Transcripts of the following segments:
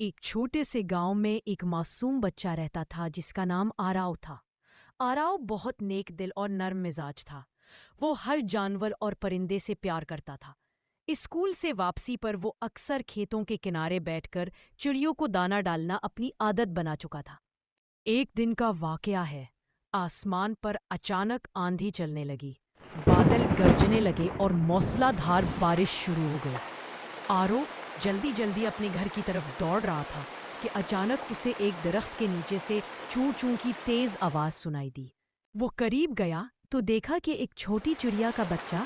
ایک چھوٹے سے گاؤں میں ایک معصوم بچہ رہتا تھا جس کا نام آراؤ تھا۔ آراؤ بہت نیک دل اور نرم مزاج تھا۔ وہ ہر جانور اور پرندے سے پیار کرتا تھا۔ اسکول سے واپسی پر وہ اکثر کھیتوں کے کنارے بیٹھ کر چڑیوں کو دانہ ڈالنا اپنی عادت بنا چکا تھا۔ ایک دن کا واقعہ ہے۔ آسمان پر اچانک آندھی چلنے لگی، بادل گرجنے لگے اور موسلا دھار بارش شروع ہو گئی۔ آرو جلدی جلدی اپنے گھر کی طرف دوڑ رہا تھا کہ اچانک اسے ایک درخت کے نیچے سے چوں چوں کی تیز آواز سنائی دی۔ وہ قریب گیا تو دیکھا کہ ایک چھوٹی چڑیا کا بچہ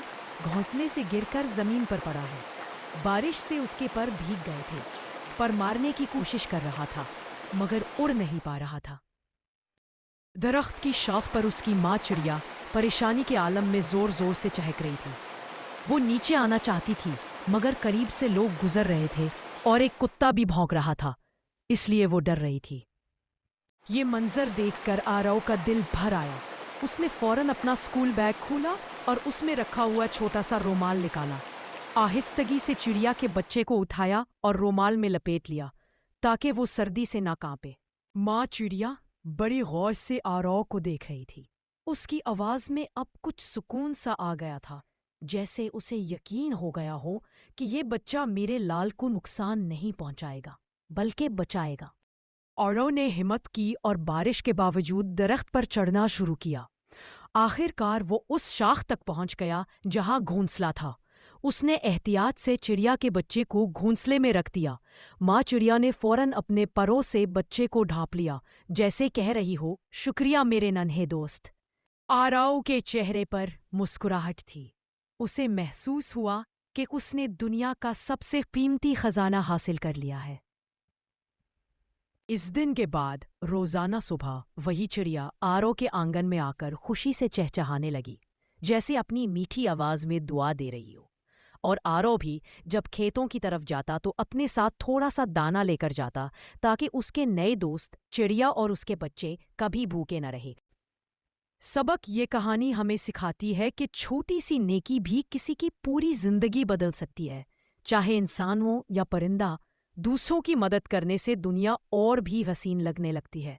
گھونسلے سے گر کر زمین پر پڑا ہے۔ بارش سے اس کے پر بھیگ گئے تھے، پر مارنے کی کوشش کر رہا تھا مگر اڑ نہیں پا رہا تھا۔ درخت کی شاخ پر اس کی ماں چڑیا پریشانی کے عالم میں زور زور سے چہک رہی تھی۔ وہ نیچے آنا چاہتی تھی مگر قریب سے لوگ گزر رہے تھے اور ایک کتا بھی بھونک رہا تھا، اس لیے وہ ڈر رہی تھی۔ یہ منظر دیکھ کر آراؤ کا دل بھر آیا۔ اس نے فوراً اپنا اسکول بیگ کھولا اور اس میں رکھا ہوا چھوٹا سا رومال نکالا۔ آہستگی سے چڑیا کے بچے کو اٹھایا اور رومال میں لپیٹ لیا تاکہ وہ سردی سے نہ کانپے۔ ماں چڑیا بڑی غور سے آراؤ کو دیکھ رہی تھی۔ اس کی آواز میں اب کچھ سکون سا آ گیا تھا، جیسے اسے یقین ہو گیا ہو کہ یہ بچہ میرے لال کو نقصان نہیں پہنچائے گا بلکہ بچائے گا۔ آراؤ نے ہمت کی اور بارش کے باوجود درخت پر چڑھنا شروع کیا۔ آخر کار وہ اس شاخ تک پہنچ گیا جہاں گھونسلا تھا۔ اس نے احتیاط سے چڑیا کے بچے کو گھونسلے میں رکھ دیا۔ ماں چڑیا نے فوراً اپنے پروں سے بچے کو ڈھانپ لیا، جیسے کہہ رہی ہو، شکریہ میرے ننھے دوست۔ آراؤ کے چہرے پر مسکراہٹ تھی۔ اسے محسوس ہوا کہ اس نے دنیا کا سب سے قیمتی خزانہ حاصل کر لیا ہے۔ اس دن کے بعد روزانہ صبح وہی چڑیا آراؤ کے آنگن میں آ کر خوشی سے چہچہانے لگی، جیسے اپنی میٹھی آواز میں دعا دے رہی ہو۔ اور آراؤ بھی جب کھیتوں کی طرف جاتا تو اپنے ساتھ تھوڑا سا دانہ لے کر جاتا تاکہ اس کے نئے دوست چڑیا اور اس کے بچے کبھی بھوکے نہ رہے۔ سبق یہ کہانی ہمیں سکھاتی ہے کہ چھوٹی سی نیکی بھی کسی کی پوری زندگی بدل سکتی ہے۔ چاہے انسان ہو یا پرندہ، دوسروں کی مدد کرنے سے دنیا اور بھی حسین لگنے لگتی ہے۔